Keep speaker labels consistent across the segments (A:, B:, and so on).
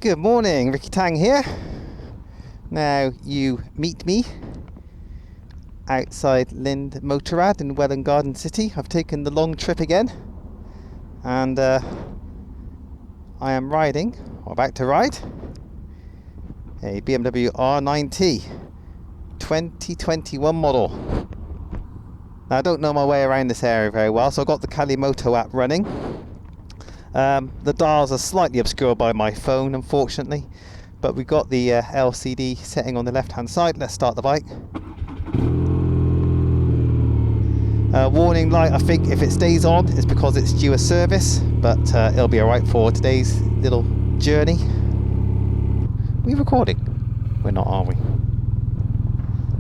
A: Good morning, Ricky Tang here. Now you meet me outside Lind Motorrad in Welwyn Garden City. I've taken the long trip again and I am riding, or about to ride, a BMW R9T 2021 model. Now I don't know my way around this area very well, so I've got the Kalimoto app running. The dials are slightly obscured by my phone, unfortunately, but we've got the LCD setting on the left hand side. Let's start the bike. Warning light, I think if it stays on it's because it's due a service, but it'll be alright for today's little journey. Are we recording? We're not, are we?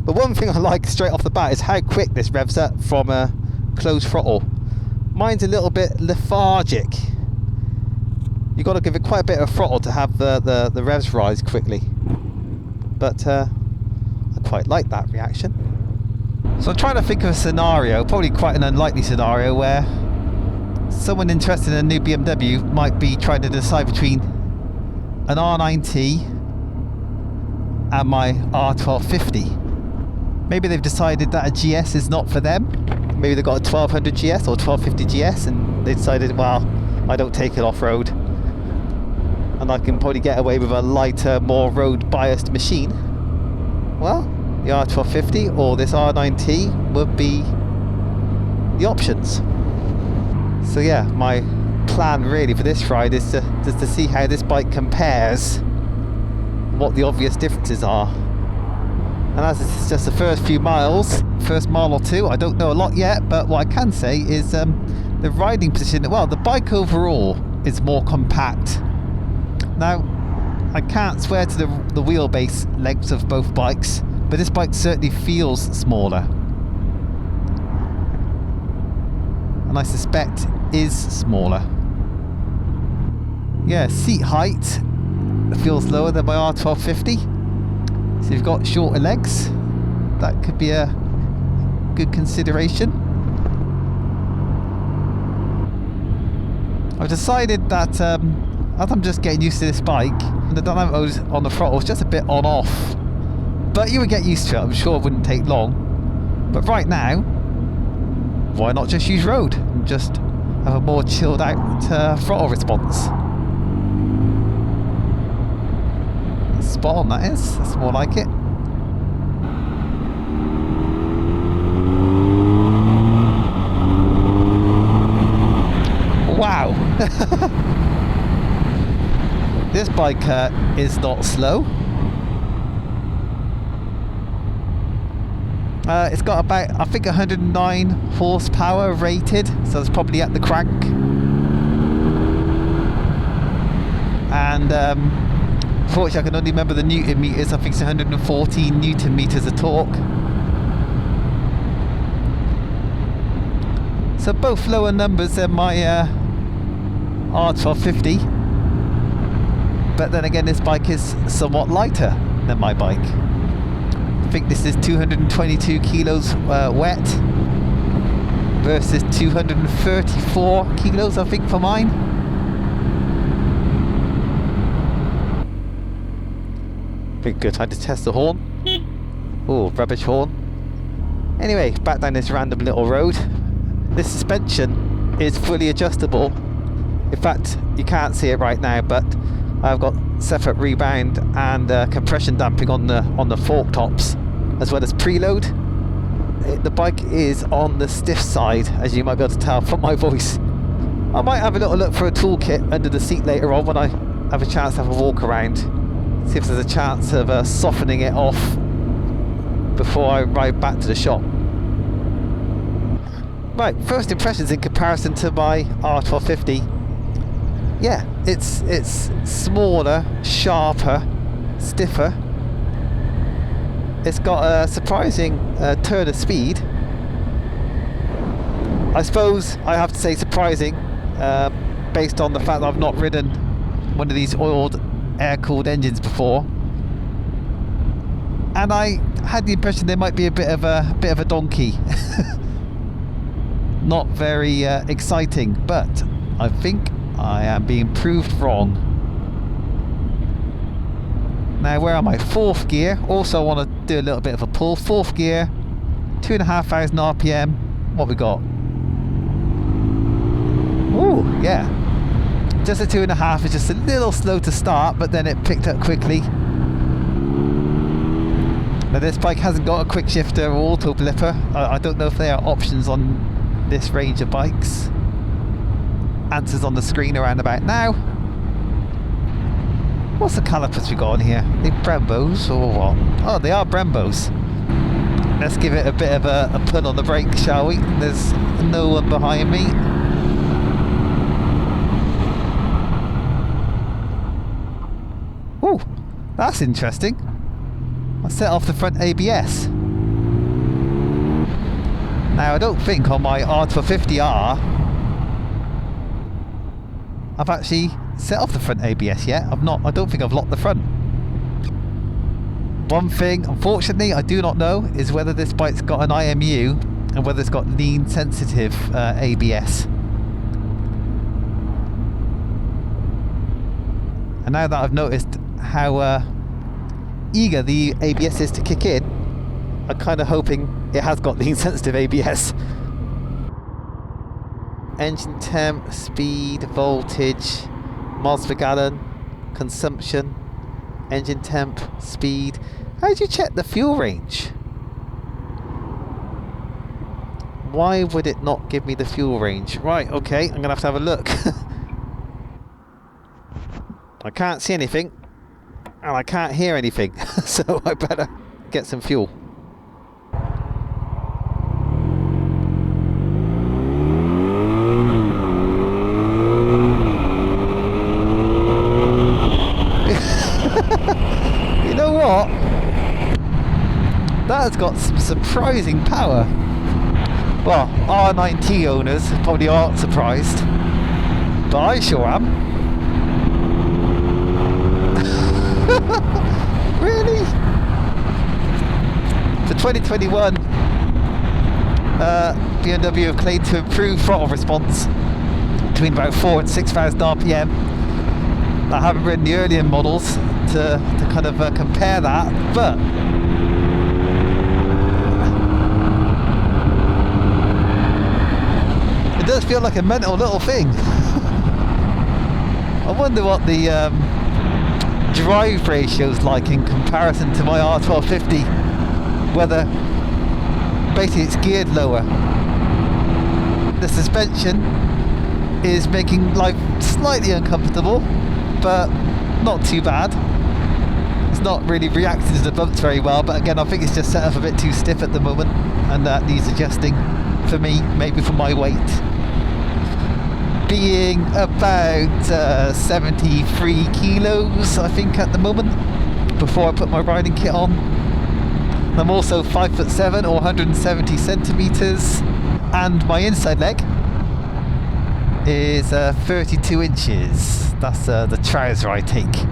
A: But one thing I like straight off the bat is how quick this revs up from a closed throttle. Mine's a little bit lethargic. You've got to give it quite a bit of throttle to have the revs rise quickly. But I quite like that reaction. So I'm trying to think of a scenario, probably quite an unlikely scenario, where someone interested in a new BMW might be trying to decide between an R9T and my R1250. Maybe they've decided that a GS is not for them. Maybe they've got a 1200 GS or 1250 GS and they decided, well, I don't take it off-road and I can probably get away with a lighter, more road-biased machine. Well, the R1250 or this R9T would be the options. So yeah, my plan really for this ride is to see how this bike compares, what the obvious differences are. And as this is just the first few miles, first mile or two, I don't know a lot yet, but what I can say is the riding position, well, the bike overall is more compact. Now, I can't swear to the wheelbase lengths of both bikes, but this bike certainly feels smaller. And I suspect is smaller. Yeah, seat height feels lower than my R1250. So you've got shorter legs. That could be a good consideration. I've decided that as I'm just getting used to this bike, the dynamos on the throttle is just a bit on-off. But you would get used to it, I'm sure it wouldn't take long. But right now, why not just use road and just have a more chilled out throttle response? Spot on, that is. That's more like it. Wow. This bike is not slow. It's got about, I think, 109 horsepower rated, so it's probably at the crank. And fortunately I can only remember the Newton meters. I think it's 114 Newton meters of torque. So both lower numbers than my R1250. But then again, this bike is somewhat lighter than my bike. I think this is 222 kilos wet versus 234 kilos, I think, for mine. Pretty good time to test the horn. Oh, rubbish horn. Anyway, back down this random little road. This suspension is fully adjustable. In fact, you can't see it right now, but I've got separate rebound and compression damping on the fork tops, as well as preload. The bike is on the stiff side, as you might be able to tell from my voice. I might have a little look for a toolkit under the seat later on when I have a chance to have a walk around. See if there's a chance of softening it off before I ride back to the shop. Right, first impressions in comparison to my R1250. Yeah, it's smaller, sharper, stiffer. It's got a surprising turn of speed. I suppose I have to say surprising, based on the fact that I've not ridden one of these oiled air-cooled engines before. And I had the impression there might be a bit of a donkey. Not very exciting, but I think I am being proved wrong. Now where am I? 4th gear. Also want to do a little bit of a pull. 4th gear, 2,500 RPM. What we got? Ooh, yeah. Just a 2.5 is just a little slow to start, but then it picked up quickly. Now this bike hasn't got a quick shifter or auto blipper. I don't know if they are options on this range of bikes. Answers on the screen around about now. What's the calipers we got on here? Are they Brembos or what? Oh, they are Brembos. Let's give it a bit of a pull on the brake, shall we? There's no one behind me. Ooh, that's interesting. I set off the front ABS. Now I don't think on my R1250R I've actually set off the front ABS yet. I don't think I've locked the front. One thing, unfortunately, I do not know is whether this bike's got an IMU and whether it's got lean sensitive ABS. And now that I've noticed how eager the ABS is to kick in, I'm kind of hoping it has got lean sensitive ABS. Engine temp, speed, voltage, miles per gallon, consumption, engine temp, speed. How do you check the fuel range? Why would it not give me the fuel range? Right, okay, I'm gonna have a look. I can't see anything and I can't hear anything, so I better get some fuel. You know what? That has got some surprising power. Well, nineT owners probably aren't surprised, but I sure am. Really? For 2021, BMW have claimed to improve throttle response between about 4,000 and 6,000 RPM. I haven't ridden the earlier models to kind of compare that, but it does feel like a mental little thing. I wonder what the drive ratio's like in comparison to my R1250, whether basically it's geared lower. The suspension is making life slightly uncomfortable, but not too bad. It's not really reacting to the bumps very well, but again I think it's just set up a bit too stiff at the moment and that needs adjusting for me, maybe for my weight. Being about 73 kilos I think at the moment before I put my riding kit on. I'm also 5'7" or 170 centimeters, and my inside leg is 32 inches. That's the trouser I take.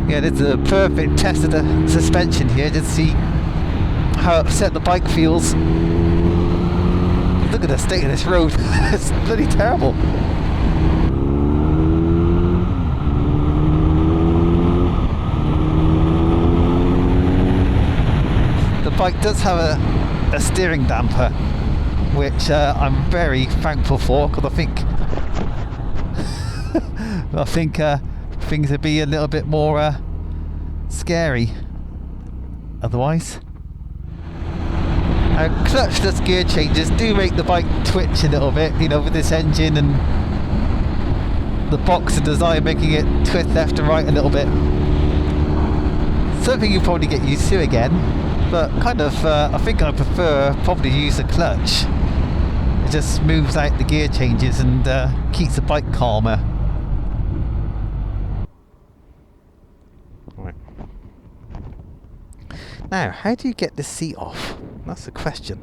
A: Yeah, this is a perfect test of the suspension here, just to see how upset the bike feels. Look at the state of this road. It's bloody terrible. The bike does have a steering damper, which I'm very thankful for, because I think things would be a little bit more scary otherwise. Clutchless gear changes do make the bike twitch a little bit, you know, with this engine and the boxer design making it twist left and right a little bit. Something you probably get used to again, but kind of I think I prefer probably to use the clutch. It just smooths out the gear changes and keeps the bike calmer. Right. Now, how do you get this seat off? That's the question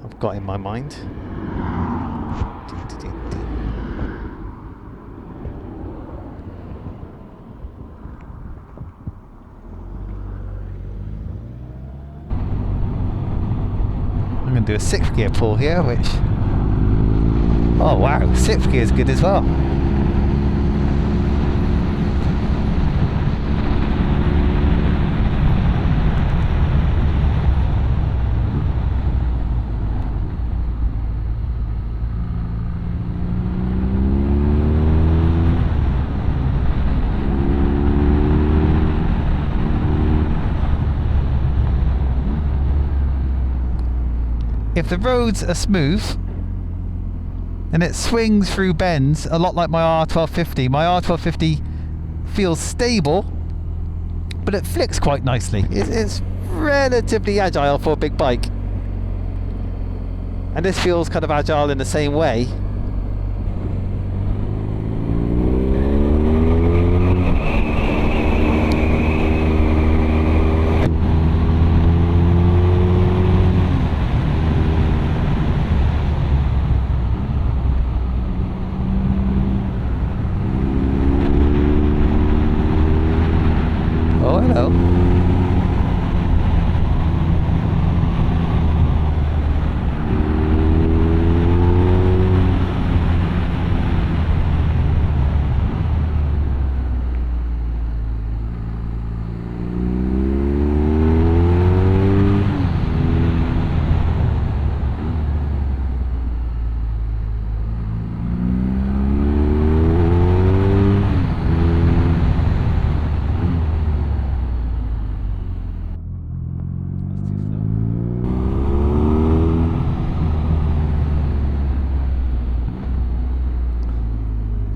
A: I've got in my mind. I'm going to do a 6th gear pull here, which... oh wow, 6th gear is good as well. the roads are smooth and it swings through bends a lot like my R1250. My R1250 feels stable, but it flicks quite nicely. It's relatively agile for a big bike, and this feels kind of agile in the same way. Oh, hello.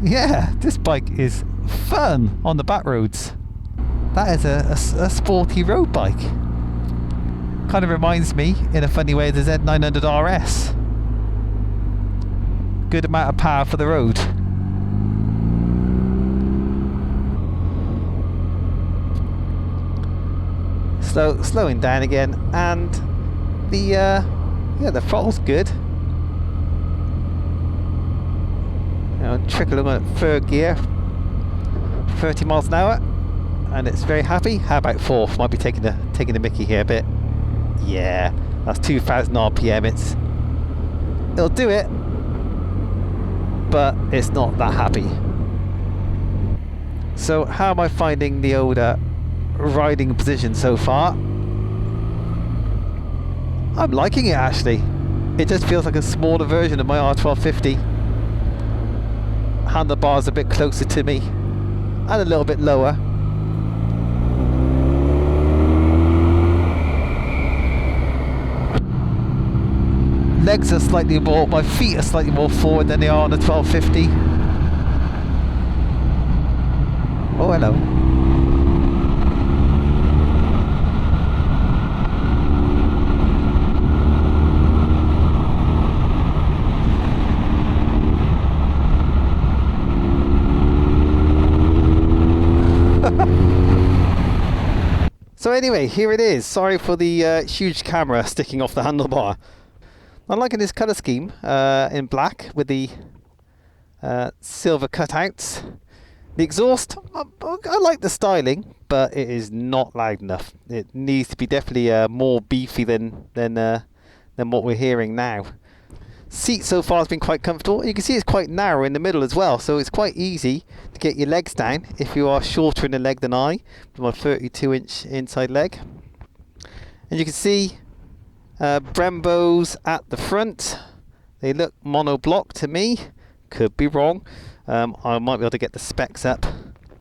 A: Yeah, this bike is fun on the back roads. That is a sporty road bike. Kind of reminds me, in a funny way, of the Z900 RS. Good amount of power for the road. Slowing down again, and the throttle's good. Trickle along at third gear, 30 miles an hour, and it's very happy. How about fourth? Might be taking the mickey here a bit. Yeah, that's 2,000 RPM. It'll do it, but it's not that happy. So how am I finding the older riding position so far? I'm liking it actually. It just feels like a smaller version of my R1250. Handlebars a bit closer to me and a little bit lower. Legs are slightly more, my feet are slightly more forward than they are on the 1250. Oh, hello. So anyway, here it is. Sorry for the huge camera sticking off the handlebar. I'm liking this colour scheme in black with the silver cutouts. The exhaust, I like the styling, but it is not loud enough. It needs to be definitely more beefy than what we're hearing now. Seat so far has been quite comfortable. You can see it's quite narrow in the middle as well, so it's quite easy to get your legs down if you are shorter in the leg than I, with my 32-inch inside leg. And you can see Brembos at the front. They look monoblock to me. Could be wrong. I might be able to get the specs up.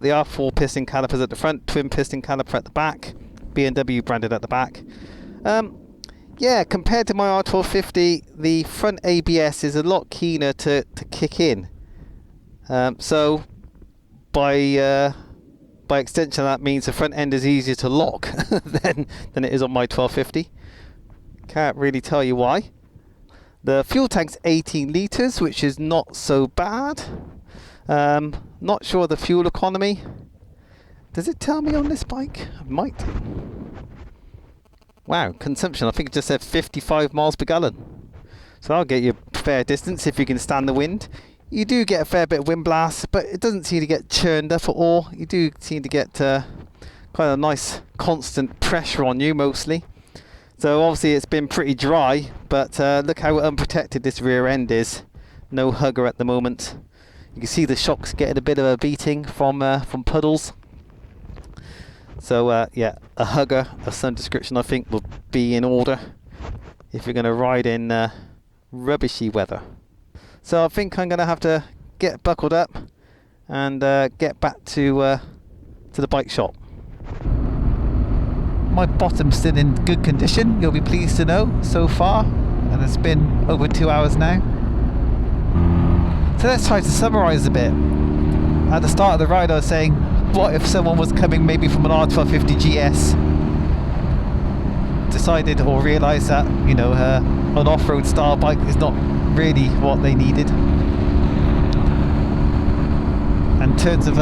A: They are 4 piston calipers at the front, twin piston caliper at the back, BMW branded at the back. Yeah, compared to my R1250, the front ABS is a lot keener to kick in. So by extension, that means the front end is easier to lock than it is on my 1250. Can't really tell you why. The fuel tank's 18 litres, which is not so bad. Not sure of the fuel economy. Does it tell me on this bike? It might. Wow, consumption, I think it just said 55 miles per gallon. So I'll get you a fair distance if you can stand the wind. You do get a fair bit of wind blast, but it doesn't seem to get churned up at all. You do seem to get quite a nice constant pressure on you mostly. So obviously it's been pretty dry, but look how unprotected this rear end is. No hugger at the moment. You can see the shocks getting a bit of a beating from puddles. So yeah, a hugger of some description I think will be in order if you're going to ride in rubbishy weather. So I think I'm going to have to get buckled up and get back to the bike shop. My bottom's still in good condition, you'll be pleased to know, so far. and it's been over 2 hours now. So let's try to summarise a bit. At the start of the ride I was saying, what if someone was coming maybe from an R1250 GS, decided or realised that, you know, an off-road style bike is not really what they needed. In terms of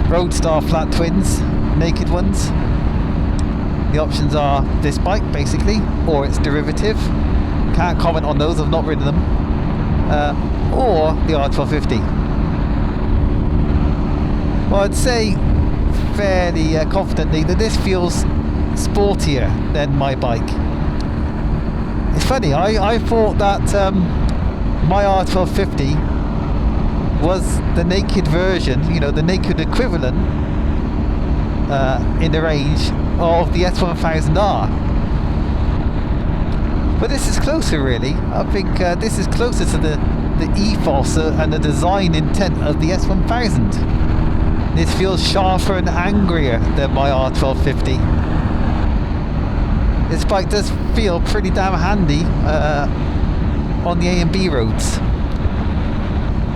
A: road style flat twins, naked ones, the options are this bike basically, or its derivative. Can't comment on those, I've not ridden them. Or the R1250. Well, I'd say fairly confidently that this feels sportier than my bike. It's funny, I thought that my R1250 was the naked version, you know, the naked equivalent in the range of the S1000R. But this is closer really. I think this is closer to the ethos and the design intent of the S1000. This feels sharper and angrier than my R1250. This bike does feel pretty damn handy on the A and B roads.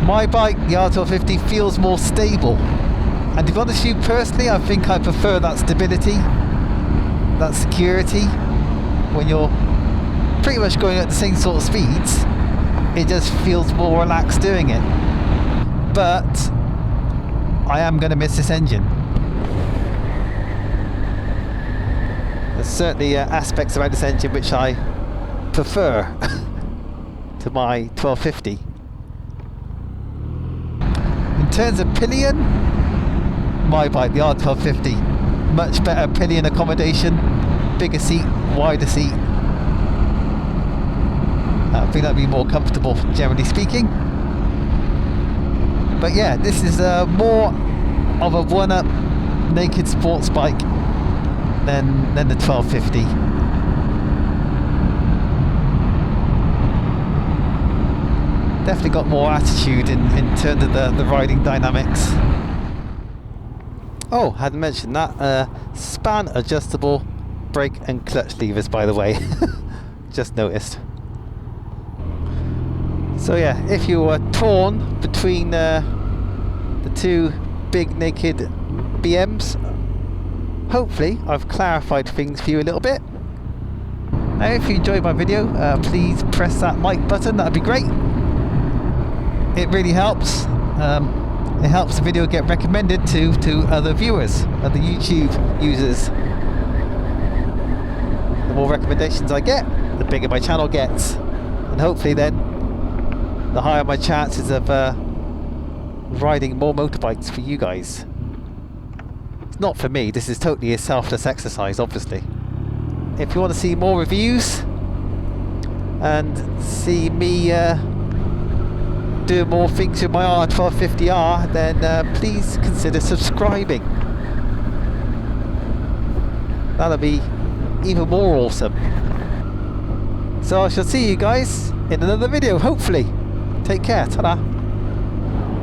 A: My bike, the R1250, feels more stable. And to be honest with you personally, I think I prefer that stability, that security. When you're pretty much going at the same sort of speeds, it just feels more relaxed doing it. But I am going to miss this engine. There's certainly aspects about this engine which I prefer to my 1250. In terms of pillion, my bike, the R1250, much better pillion accommodation, bigger seat, wider seat. I think that'd be more comfortable, generally speaking. But yeah, this is more of a one-up naked sports bike than the 1250. Definitely got more attitude in terms of the riding dynamics. Oh, hadn't mentioned that. Span adjustable brake and clutch levers, by the way. Just noticed. So yeah, if you were torn between the two big naked BMs, hopefully I've clarified things for you a little bit. Now if you enjoyed my video, please press that like button, that'd be great. It really helps. It helps the video get recommended to other viewers, other YouTube users. The more recommendations I get, the bigger my channel gets, and hopefully then the higher my chances of riding more motorbikes for you guys. It's not for me, this is totally a selfless exercise, obviously. If you want to see more reviews and see me do more things with my R1250R, then please consider subscribing. That'll be even more awesome. So I shall see you guys in another video, hopefully. Take care, ta-da.